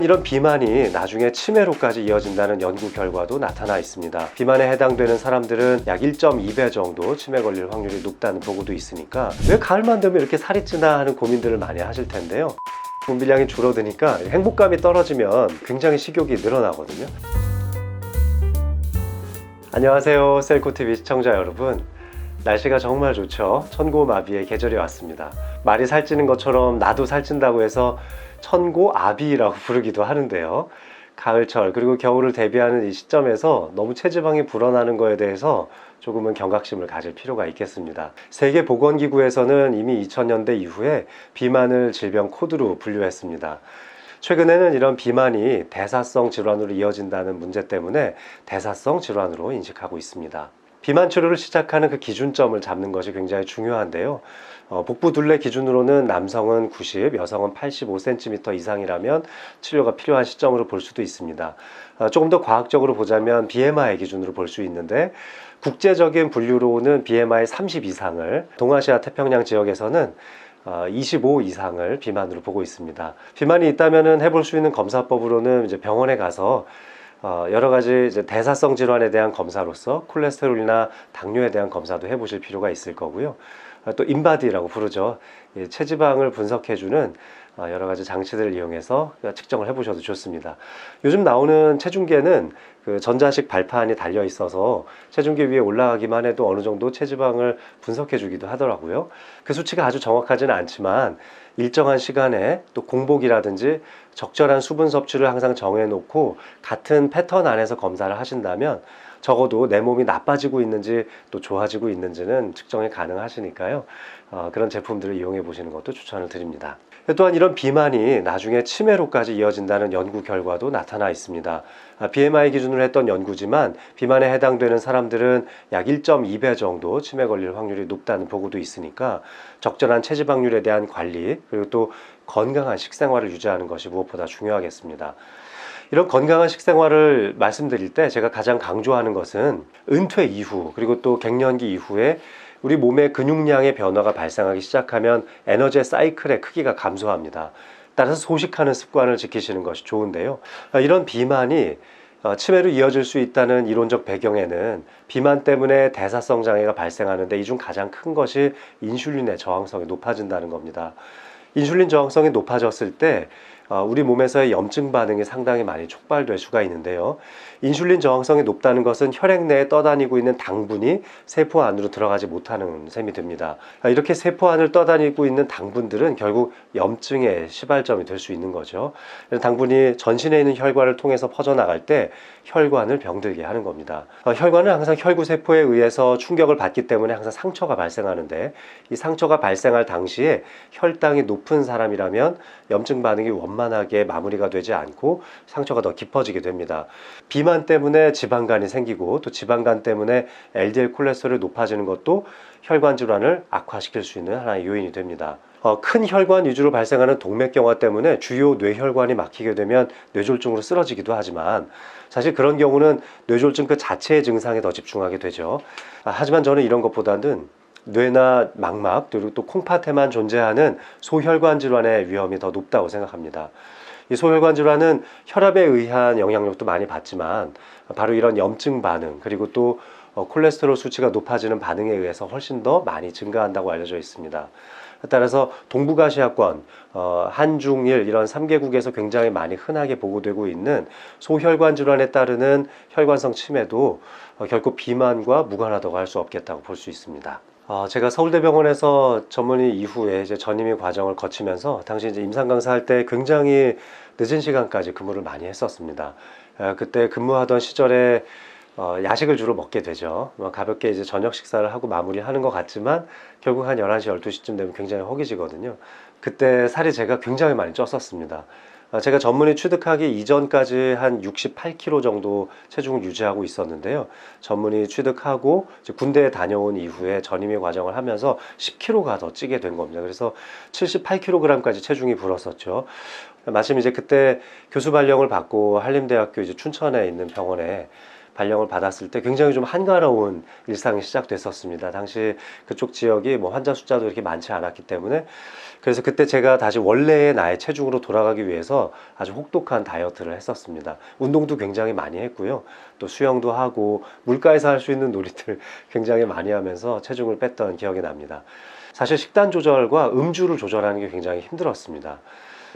이런 비만이 나중에 치매로까지 이어진다는 연구 결과도 나타나 있습니다. 비만에 해당되는 사람들은 약 1.2배 정도 치매 걸릴 확률이 높다는 보고도 있으니까 왜 가을만 되면 이렇게 살이 찌나 하는 고민들을 많이 하실 텐데요. 분비량이 줄어드니까 행복감이 떨어지면 굉장히 식욕이 늘어나거든요. 안녕하세요, 셀코TV 시청자 여러분. 날씨가 정말 좋죠. 천고마비의 계절이 왔습니다. 말이 살찌는 것처럼 나도 살찐다고 해서 천고아비라고 부르기도 하는데요. 가을철 그리고 겨울을 대비하는 이 시점에서 너무 체지방이 불어나는 거에 대해서 조금은 경각심을 가질 필요가 있겠습니다. 세계보건기구에서는 이미 2000년대 이후에 비만을 질병 코드로 분류했습니다. 최근에는 이런 비만이 대사성 질환으로 이어진다는 문제 때문에 대사성 질환으로 인식하고 있습니다. 비만 치료를 시작하는 그 기준점을 잡는 것이 굉장히 중요한데요. 복부 둘레 기준으로는 남성은 90, 여성은 85cm 이상이라면 치료가 필요한 시점으로 볼 수도 있습니다. 조금 더 과학적으로 보자면 BMI 기준으로 볼 수 있는데, 국제적인 분류로는 BMI 30 이상을, 동아시아 태평양 지역에서는 25 이상을 비만으로 보고 있습니다. 비만이 있다면 해볼 수 있는 검사법으로는 이제 병원에 가서 여러 가지 이제 대사성 질환에 대한 검사로서 콜레스테롤이나 당뇨에 대한 검사도 해보실 필요가 있을 거고요. 또 인바디라고 부르죠. 체지방을 분석해주는 여러 가지 장치들을 이용해서 측정을 해보셔도 좋습니다. 요즘 나오는 체중계는 그 전자식 발판이 달려 있어서 체중계 위에 올라가기만 해도 어느 정도 체지방을 분석해주기도 하더라고요. 그 수치가 아주 정확하지는 않지만 일정한 시간에 또 공복이라든지 적절한 수분 섭취를 항상 정해놓고 같은 패턴 안에서 검사를 하신다면 적어도 내 몸이 나빠지고 있는지 또 좋아지고 있는지는 측정이 가능하시니까요. 그런 제품들을 이용해 보시는 것도 추천을 드립니다. 또한 이런 비만이 나중에 치매로까지 이어진다는 연구 결과도 나타나 있습니다. BMI 기준으로 했던 연구지만 비만에 해당되는 사람들은 약 1.2배 정도 치매 걸릴 확률이 높다는 보고도 있으니까 적절한 체지방률에 대한 관리, 그리고 또 건강한 식생활을 유지하는 것이 무엇보다 중요하겠습니다. 이런 건강한 식생활을 말씀드릴 때 제가 가장 강조하는 것은 은퇴 이후 그리고 또 갱년기 이후에 우리 몸의 근육량의 변화가 발생하기 시작하면 에너지 사이클의 크기가 감소합니다. 따라서 소식하는 습관을 지키시는 것이 좋은데요. 이런 비만이 치매로 이어질 수 있다는 이론적 배경에는 비만 때문에 대사성 장애가 발생하는데 이 중 가장 큰 것이 인슐린의 저항성이 높아진다는 겁니다. 인슐린 저항성이 높아졌을 때 우리 몸에서의 염증 반응이 상당히 많이 촉발될 수가 있는데요. 인슐린 저항성이 높다는 것은 혈액 내에 떠다니고 있는 당분이 세포 안으로 들어가지 못하는 셈이 됩니다. 이렇게 세포 안을 떠다니고 있는 당분들은 결국 염증의 시발점이 될 수 있는 거죠. 당분이 전신에 있는 혈관을 통해서 퍼져나갈 때 혈관을 병들게 하는 겁니다. 혈관은 항상 혈구세포에 의해서 충격을 받기 때문에 항상 상처가 발생하는데, 이 상처가 발생할 당시에 혈당이 높은 사람이라면 염증 반응이 원만하게 마무리가 되지 않고 상처가 더 깊어지게 됩니다. 비만 때문에 지방간이 생기고 또 지방간 때문에 LDL 콜레스테롤이 높아지는 것도 혈관 질환을 악화시킬 수 있는 하나의 요인이 됩니다. 큰 혈관 위주로 발생하는 동맥경화 때문에 주요 뇌혈관이 막히게 되면 뇌졸중으로 쓰러지기도 하지만, 사실 그런 경우는 뇌졸중 그 자체의 증상에 더 집중하게 되죠. 하지만 저는 이런 것보다는 뇌나 망막 그리고 또 콩팥에만 존재하는 소혈관 질환의 위험이 더 높다고 생각합니다. 이 소혈관 질환은 혈압에 의한 영향력도 많이 받지만 바로 이런 염증 반응 그리고 또 콜레스테롤 수치가 높아지는 반응에 의해서 훨씬 더 많이 증가한다고 알려져 있습니다. 따라서 동북아시아권, 한중일 이런 3개국에서 굉장히 많이 흔하게 보고되고 있는 소혈관 질환에 따르는 혈관성 치매도 결코 비만과 무관하다고 할 수 없겠다고 볼 수 있습니다. 제가 서울대병원에서 전문의 이후에 이제 전임의 과정을 거치면서 당시 이제 임상 강사할 때 굉장히 늦은 시간까지 근무를 많이 했었습니다. 그때 근무하던 시절에 야식을 주로 먹게 되죠. 가볍게 이제 저녁 식사를 하고 마무리하는 것 같지만 결국 한 11시, 12시쯤 되면 굉장히 허기지거든요. 그때 살이 제가 굉장히 많이 쪘었습니다. 제가 전문의 취득하기 이전까지 한 68kg 정도 체중을 유지하고 있었는데요. 전문의 취득하고 이제 군대에 다녀온 이후에 전임의 과정을 하면서 10kg가 더 찌게 된 겁니다. 그래서 78kg까지 체중이 불었었죠. 마침 이제 그때 교수 발령을 받고 한림대학교 이제 춘천에 있는 병원에 발령을 받았을 때 굉장히 좀 한가로운 일상이 시작됐었습니다. 당시 그쪽 지역이 뭐 환자 숫자도 이렇게 많지 않았기 때문에, 그래서 그때 제가 다시 원래의 나의 체중으로 돌아가기 위해서 아주 혹독한 다이어트를 했었습니다. 운동도 굉장히 많이 했고요. 또 수영도 하고 물가에서 할 수 있는 놀이들 굉장히 많이 하면서 체중을 뺐던 기억이 납니다. 사실 식단 조절과 음주를 조절하는 게 굉장히 힘들었습니다.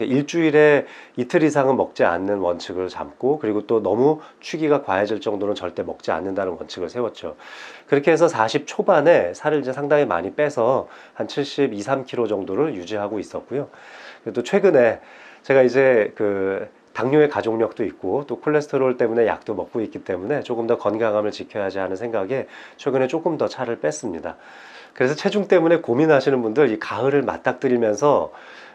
일주일에 이틀 이상은 먹지 않는 원칙을 잡고, 그리고 또 너무 취기가 과해질 정도는 절대 먹지 않는다는 원칙을 세웠죠. 그렇게 해서 40 초반에 살을 이제 상당히 많이 빼서 한 72, 3kg 정도를 유지하고 있었고요. 또 최근에 제가 이제 당뇨의 가족력도 있고 또 콜레스테롤 때문에 약도 먹고 있기 때문에 조금 더 건강함을 지켜야지 하는 생각에 최근에 조금 더 살을 뺐습니다. 그래서 체중 때문에 고민하시는 분들, 이 가을을 맞닥뜨리면서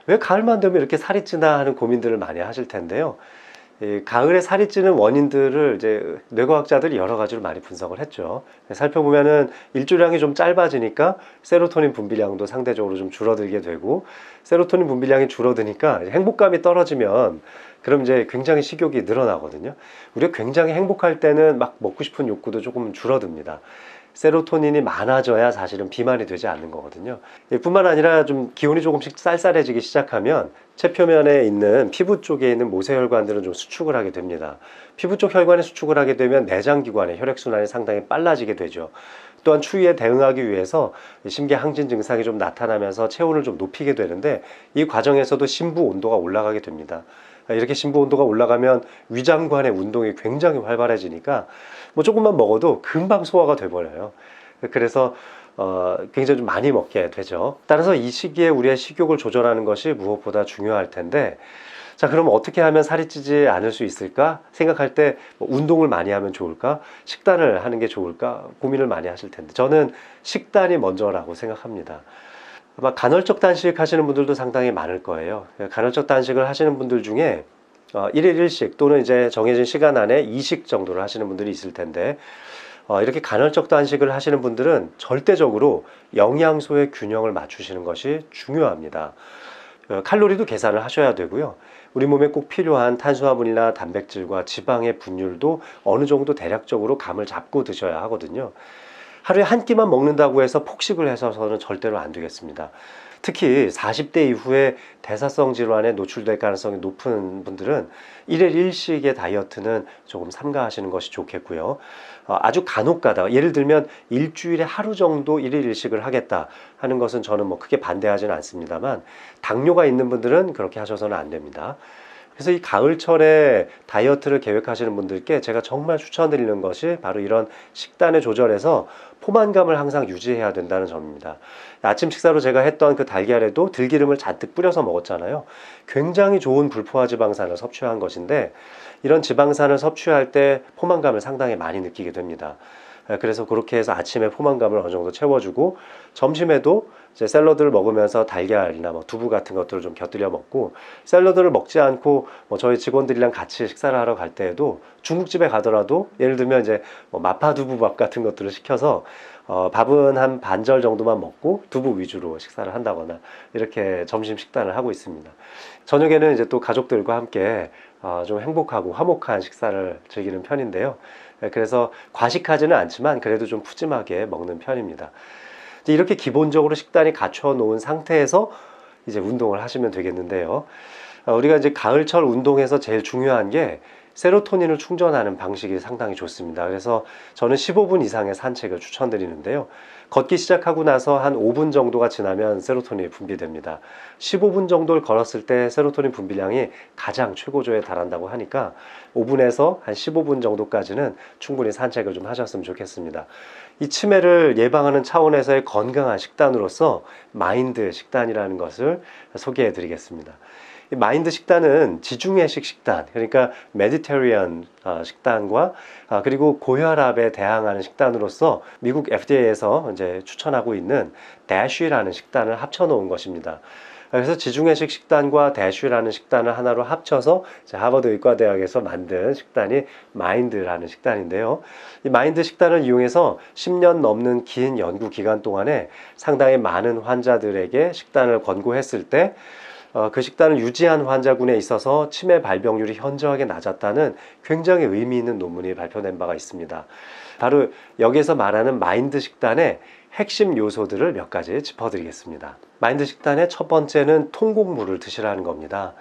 왜 가을만 되면 이렇게 살이 찌나 하는 고민들을 많이 하실 텐데요. 이 가을에 살이 찌는 원인들을 이제 뇌과학자들이 여러 가지로 많이 분석을 했죠. 살펴보면은 일조량이 좀 짧아지니까 세로토닌 분비량도 상대적으로 좀 줄어들게 되고, 세로토닌 분비량이 줄어드니까 행복감이 떨어지면 그럼 이제 굉장히 식욕이 늘어나거든요. 우리가 굉장히 행복할 때는 막 먹고 싶은 욕구도 조금 줄어듭니다. 세로토닌이 많아져야 사실은 비만이 되지 않는 거거든요. 뿐만 아니라 좀 기온이 조금씩 쌀쌀해지기 시작하면 체표면에 있는 피부 쪽에 있는 모세혈관들은 좀 수축을 하게 됩니다. 피부 쪽 혈관이 수축을 하게 되면 내장기관의 혈액순환이 상당히 빨라지게 되죠. 또한 추위에 대응하기 위해서 심계항진 증상이 좀 나타나면서 체온을 좀 높이게 되는데, 이 과정에서도 심부 온도가 올라가게 됩니다. 이렇게 심부 온도가 올라가면 위장관의 운동이 굉장히 활발해지니까 뭐 조금만 먹어도 금방 소화가 돼버려요. 그래서 굉장히 좀 많이 먹게 되죠. 따라서 이 시기에 우리의 식욕을 조절하는 것이 무엇보다 중요할 텐데, 자, 그럼 어떻게 하면 살이 찌지 않을 수 있을까 생각할 때 운동을 많이 하면 좋을까, 식단을 하는 게 좋을까 고민을 많이 하실 텐데, 저는 식단이 먼저라고 생각합니다. 아마 간헐적 단식 하시는 분들도 상당히 많을 거예요. 간헐적 단식을 하시는 분들 중에 1일 1식 또는 이제 정해진 시간 안에 2식 정도를 하시는 분들이 있을 텐데, 이렇게 간헐적 단식을 하시는 분들은 절대적으로 영양소의 균형을 맞추시는 것이 중요합니다. 칼로리도 계산을 하셔야 되고요. 우리 몸에 꼭 필요한 탄수화물이나 단백질과 지방의 분율도 어느 정도 대략적으로 감을 잡고 드셔야 하거든요. 하루에 한 끼만 먹는다고 해서 폭식을 해서는 절대로 안 되겠습니다. 특히 40대 이후에 대사성 질환에 노출될 가능성이 높은 분들은 1일 1식의 다이어트는 조금 삼가하시는 것이 좋겠고요. 아주 간혹 가다가, 예를 들면 일주일에 하루 정도 1일 1식을 하겠다 하는 것은 저는 뭐 크게 반대하지는 않습니다만, 당뇨가 있는 분들은 그렇게 하셔서는 안 됩니다. 그래서 이 가을철에 다이어트를 계획하시는 분들께 제가 정말 추천드리는 것이 바로 이런 식단의 조절에서 포만감을 항상 유지해야 된다는 점입니다. 아침 식사로 제가 했던 그 달걀에도 들기름을 잔뜩 뿌려서 먹었잖아요. 굉장히 좋은 불포화 지방산을 섭취한 것인데, 이런 지방산을 섭취할 때 포만감을 상당히 많이 느끼게 됩니다. 그래서 그렇게 해서 아침에 포만감을 어느 정도 채워주고, 점심에도 이제 샐러드를 먹으면서 달걀이나 뭐 두부 같은 것들을 좀 곁들여 먹고, 샐러드를 먹지 않고 뭐 저희 직원들이랑 같이 식사를 하러 갈 때에도 중국집에 가더라도 예를 들면 이제 뭐 마파두부밥 같은 것들을 시켜서 밥은 한 반절 정도만 먹고 두부 위주로 식사를 한다거나 이렇게 점심 식단을 하고 있습니다. 저녁에는 이제 또 가족들과 함께 좀 행복하고 화목한 식사를 즐기는 편인데요. 그래서 과식하지는 않지만 그래도 좀 푸짐하게 먹는 편입니다. 이렇게 기본적으로 식단이 갖춰 놓은 상태에서 이제 운동을 하시면 되겠는데요. 우리가 이제 가을철 운동에서 제일 중요한 게 세로토닌을 충전하는 방식이 상당히 좋습니다. 그래서 저는 15분 이상의 산책을 추천드리는데요. 걷기 시작하고 나서 한 5분 정도가 지나면 세로토닌이 분비됩니다. 15분 정도를 걸었을 때 세로토닌 분비량이 가장 최고조에 달한다고 하니까 5분에서 한 15분 정도까지는 충분히 산책을 좀 하셨으면 좋겠습니다. 이 치매를 예방하는 차원에서의 건강한 식단으로서 마인드 식단이라는 것을 소개해 드리겠습니다. 이 마인드 식단은 지중해식 식단, 그러니까 메디테리언 식단과 그리고 고혈압에 대항하는 식단으로서 미국 FDA에서 이제 추천하고 있는 DASH라는 식단을 합쳐 놓은 것입니다. 그래서 지중해식 식단과 DASH라는 식단을 하나로 합쳐서 하버드 의과대학에서 만든 식단이 마인드라는 식단인데요. 이 마인드 식단을 이용해서 10년 넘는 긴 연구 기간 동안에 상당히 많은 환자들에게 식단을 권고했을 때 그 식단을 유지한 환자군에 있어서 치매 발병률이 현저하게 낮았다는 굉장히 의미 있는 논문이 발표된 바가 있습니다. 바로 여기서 말하는 마인드 식단의 핵심 요소들을 몇 가지 짚어드리겠습니다. 마인드 식단의 첫 번째는 통곡물을 드시라는 겁니다.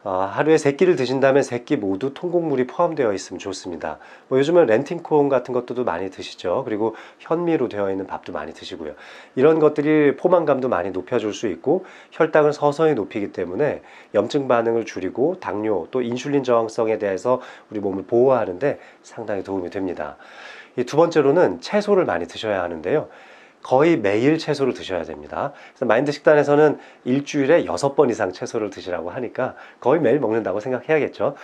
하루에 3끼를 드신다면 3끼 모두 통곡물이 포함되어 있으면 좋습니다. 요즘은 렌팅콩 같은 것도 많이 드시죠. 그리고 현미로 되어 있는 밥도 많이 드시고요. 이런 것들이 포만감도 많이 높여줄 수 있고 혈당을 서서히 높이기 때문에 염증 반응을 줄이고 당뇨 또 인슐린 저항성에 대해서 우리 몸을 보호하는데 상당히 도움이 됩니다. 이 두 번째로는 채소를 많이 드셔야 하는데요. 거의 매일 채소를 드셔야 됩니다. 그래서 마인드 식단에서는 일주일에 6번 이상 채소를 드시라고 하니까 거의 매일 먹는다고 생각해야겠죠.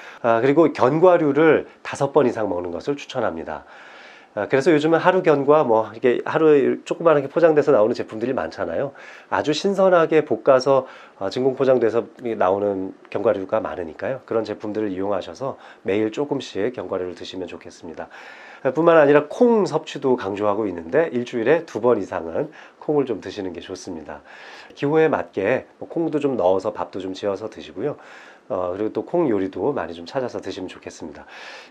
그리고 견과류를 5번 이상 먹는 것을 추천합니다. 그래서 요즘은 하루 견과 이게 하루에 조그맣게 포장돼서 나오는 제품들이 많잖아요. 아주 신선하게 볶아서 진공 포장돼서 나오는 견과류가 많으니까요. 그런 제품들을 이용하셔서 매일 조금씩 견과류를 드시면 좋겠습니다. 뿐만 아니라 콩 섭취도 강조하고 있는데 일주일에 2번 이상은 콩을 좀 드시는 게 좋습니다. 기호에 맞게 콩도 좀 넣어서 밥도 좀 지어서 드시고요. 그리고 또 콩 요리도 많이 좀 찾아서 드시면 좋겠습니다.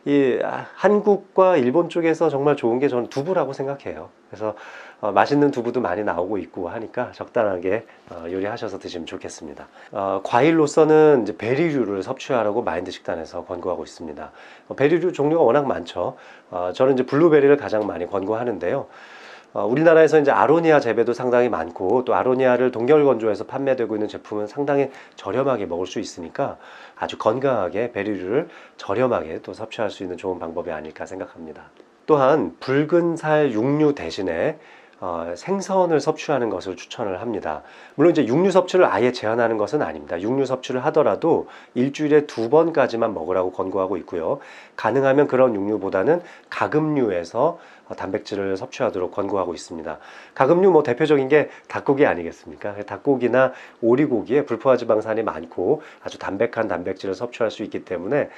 이 한국과 일본 쪽에서 정말 좋은 게 저는 두부라고 생각해요. 그래서 맛있는 두부도 많이 나오고 있고 하니까 적당하게 요리하셔서 드시면 좋겠습니다. 과일로서는 이제 베리류를 섭취하라고 마인드 식단에서 권고하고 있습니다. 베리류 종류가 워낙 많죠. 저는 이제 블루베리를 가장 많이 권고하는데요. 우리나라에서 이제 아로니아 재배도 상당히 많고 또 아로니아를 동결 건조해서 판매되고 있는 제품은 상당히 저렴하게 먹을 수 있으니까 아주 건강하게 베리류를 저렴하게 또 섭취할 수 있는 좋은 방법이 아닐까 생각합니다. 또한 붉은 살 육류 대신에 생선을 섭취하는 것을 추천을 합니다. 물론 이제 육류 섭취를 아예 제한하는 것은 아닙니다. 육류 섭취를 하더라도 일주일에 2번까지만 먹으라고 권고하고 있고요. 가능하면 그런 육류보다는 가금류에서 단백질을 섭취하도록 권고하고 있습니다. 가금류 대표적인 게 닭고기 아니겠습니까? 닭고기나 오리고기에 불포화지방산이 많고 아주 담백한 단백질을 섭취할 수 있기 때문에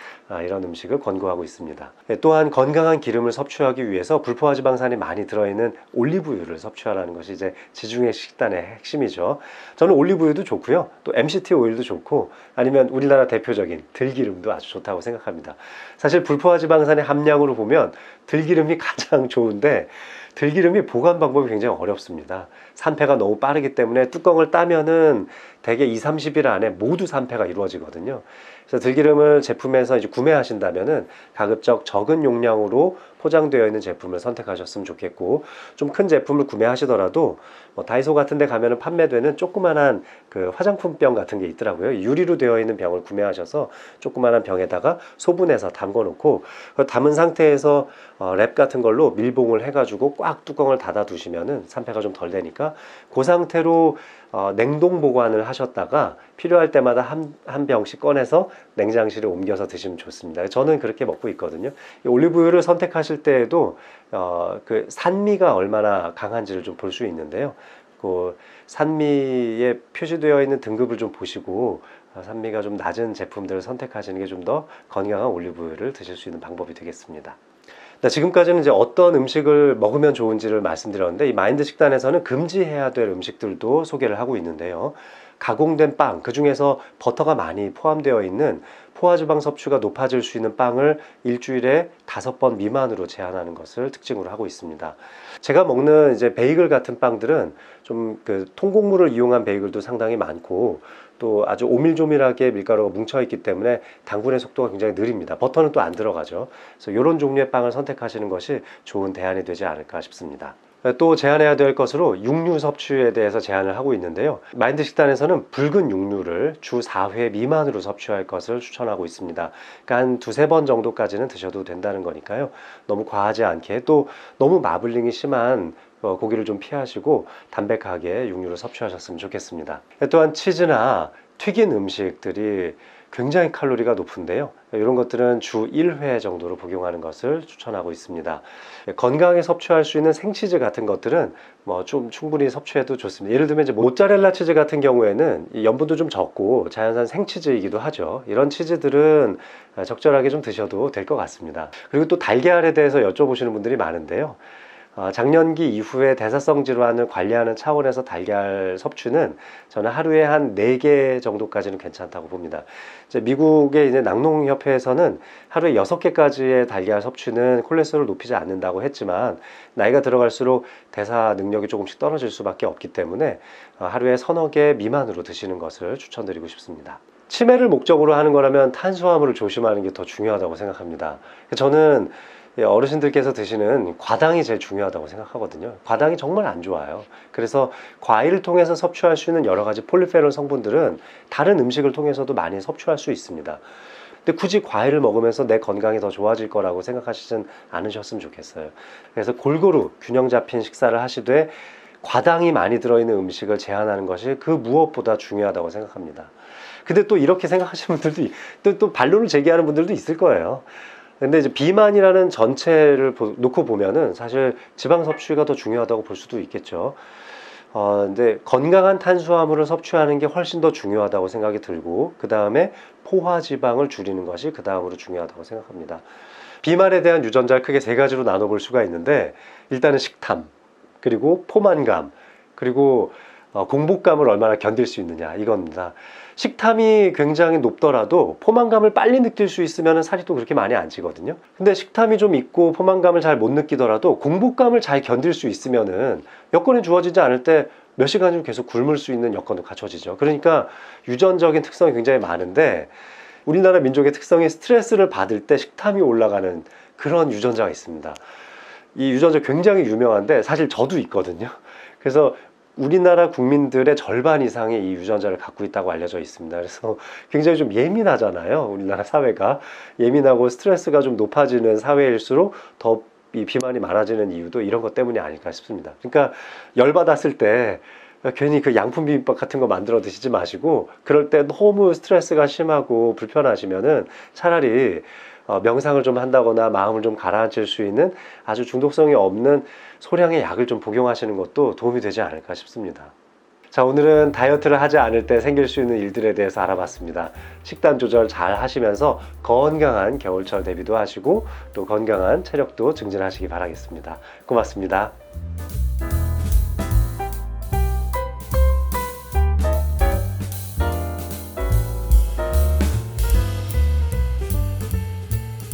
이런 음식을 권고하고 있습니다. 또한 건강한 기름을 섭취하기 위해서 불포화지방산이 많이 들어있는 올리브유를 섭취하라는 것이 이제 지중해 식단의 핵심이죠. 저는 올리브유도 좋고요. 또 MCT 오일도 좋고 아니면 우리나라 대표적인 들기름도 아주 좋다고 생각합니다. 사실 불포화지방산의 함량으로 보면 들기름이 가장 좋은데 들기름이 보관 방법이 굉장히 어렵습니다. 산패가 너무 빠르기 때문에 뚜껑을 따면은 대개 2-30일 안에 모두 산패가 이루어지거든요. 그래서 들기름을 제품에서 이제 구매하신다면은 가급적 적은 용량으로 포장되어 있는 제품을 선택하셨으면 좋겠고, 좀 큰 제품을 구매하시더라도 다이소 같은 데 가면은 판매되는 조그만한 그 화장품병 같은 게 있더라고요. 유리로 되어 있는 병을 구매하셔서 조그만한 병에다가 소분해서 담궈 놓고 담은 상태에서 랩 같은 걸로 밀봉을 해가지고 꽉 뚜껑을 닫아 두시면은 산패가 좀 덜 되니까 그 상태로 냉동 보관을 하셨다가 필요할 때마다 한 병씩 꺼내서 냉장실에 옮겨서 드시면 좋습니다. 저는 그렇게 먹고 있거든요. 이 올리브유를 선택하실 때에도 그 산미가 얼마나 강한지를 좀 볼 수 있는데요. 그 산미에 표시되어 있는 등급을 좀 보시고 산미가 좀 낮은 제품들을 선택하시는 게 좀 더 건강한 올리브유를 드실 수 있는 방법이 되겠습니다. 지금까지는 이제 어떤 음식을 먹으면 좋은지를 말씀드렸는데, 이 마인드 식단에서는 금지해야 될 음식들도 소개를 하고 있는데요. 가공된 빵, 그 중에서 버터가 많이 포함되어 있는 포화지방 섭취가 높아질 수 있는 빵을 일주일에 5번 미만으로 제한하는 것을 특징으로 하고 있습니다. 제가 먹는 이제 베이글 같은 빵들은 좀 그 통곡물을 이용한 베이글도 상당히 많고, 또 아주 오밀조밀하게 밀가루가 뭉쳐있기 때문에 당분의 속도가 굉장히 느립니다. 버터는 또 안 들어가죠. 그래서 이런 종류의 빵을 선택하시는 것이 좋은 대안이 되지 않을까 싶습니다. 또 제한해야 될 것으로 육류 섭취에 대해서 제한을 하고 있는데요. 마인드 식단에서는 붉은 육류를 주 4회 미만으로 섭취할 것을 추천하고 있습니다. 그러니까 한 2-3번 정도까지는 드셔도 된다는 거니까요. 너무 과하지 않게, 또 너무 마블링이 심한 고기를 좀 피하시고 담백하게 육류를 섭취하셨으면 좋겠습니다. 또한 치즈나 튀긴 음식들이 굉장히 칼로리가 높은데요. 이런 것들은 주 1회 정도로 복용하는 것을 추천하고 있습니다. 건강하게 섭취할 수 있는 생치즈 같은 것들은 좀 충분히 섭취해도 좋습니다. 예를 들면 이제 모짜렐라 치즈 같은 경우에는 염분도 좀 적고 자연산 생치즈이기도 하죠. 이런 치즈들은 적절하게 좀 드셔도 될 것 같습니다. 그리고 또 달걀에 대해서 여쭤보시는 분들이 많은데요. 장년기 이후에 대사성 질환을 관리하는 차원에서 달걀 섭취는 저는 하루에 한 4개 정도까지는 괜찮다고 봅니다. 이제 미국의 이제 낙농협회에서는 하루에 6개까지의 달걀 섭취는 콜레스테롤을 높이지 않는다고 했지만, 나이가 들어갈수록 대사 능력이 조금씩 떨어질 수밖에 없기 때문에 하루에 서너 개 미만으로 드시는 것을 추천드리고 싶습니다. 치매를 목적으로 하는 거라면 탄수화물을 조심하는 게 더 중요하다고 생각합니다. 저는 어르신들께서 드시는 과당이 제일 중요하다고 생각하거든요. 과당이 정말 안 좋아요. 그래서 과일을 통해서 섭취할 수 있는 여러 가지 폴리페놀 성분들은 다른 음식을 통해서도 많이 섭취할 수 있습니다. 근데 굳이 과일을 먹으면서 내 건강이 더 좋아질 거라고 생각하시진 않으셨으면 좋겠어요. 그래서 골고루 균형 잡힌 식사를 하시되 과당이 많이 들어있는 음식을 제한하는 것이 그 무엇보다 중요하다고 생각합니다. 근데 또 이렇게 생각하시는 분들도 또 반론을 제기하는 분들도 있을 거예요. 근데 이제 비만이라는 전체를 놓고 보면은 사실 지방 섭취가 더 중요하다고 볼 수도 있겠죠. 근데 건강한 탄수화물을 섭취하는 게 훨씬 더 중요하다고 생각이 들고, 그 다음에 포화 지방을 줄이는 것이 그 다음으로 중요하다고 생각합니다. 비만에 대한 유전자를 크게 3가지로 나눠볼 수가 있는데, 일단은 식탐, 그리고 포만감, 그리고 공복감을 얼마나 견딜 수 있느냐, 이겁니다. 식탐이 굉장히 높더라도 포만감을 빨리 느낄 수 있으면 살이 또 그렇게 많이 안 찌거든요. 근데 식탐이 좀 있고 포만감을 잘 못 느끼더라도 공복감을 잘 견딜 수 있으면은 여건이 주어지지 않을 때 몇 시간을 계속 굶을 수 있는 여건도 갖춰지죠. 그러니까 유전적인 특성이 굉장히 많은데, 우리나라 민족의 특성이 스트레스를 받을 때 식탐이 올라가는 그런 유전자가 있습니다. 이 유전자 굉장히 유명한데 사실 저도 있거든요. 그래서 우리나라 국민들의 절반 이상이 이 유전자를 갖고 있다고 알려져 있습니다. 그래서 굉장히 좀 예민하잖아요. 우리나라 사회가 예민하고 스트레스가 좀 높아지는 사회일수록 더 이 비만이 많아지는 이유도 이런 것 때문이 아닐까 싶습니다. 그러니까 열받았을 때 괜히 그 양품 비빔밥 같은 거 만들어 드시지 마시고, 그럴 때 너무 스트레스가 심하고 불편하시면은 차라리 명상을 좀 한다거나 마음을 좀 가라앉힐 수 있는 아주 중독성이 없는 소량의 약을 좀 복용하시는 것도 도움이 되지 않을까 싶습니다. 자, 오늘은 다이어트를 하지 않을 때 생길 수 있는 일들에 대해서 알아봤습니다. 식단 조절 잘 하시면서 건강한 겨울철 대비도 하시고 또 건강한 체력도 증진하시기 바라겠습니다. 고맙습니다.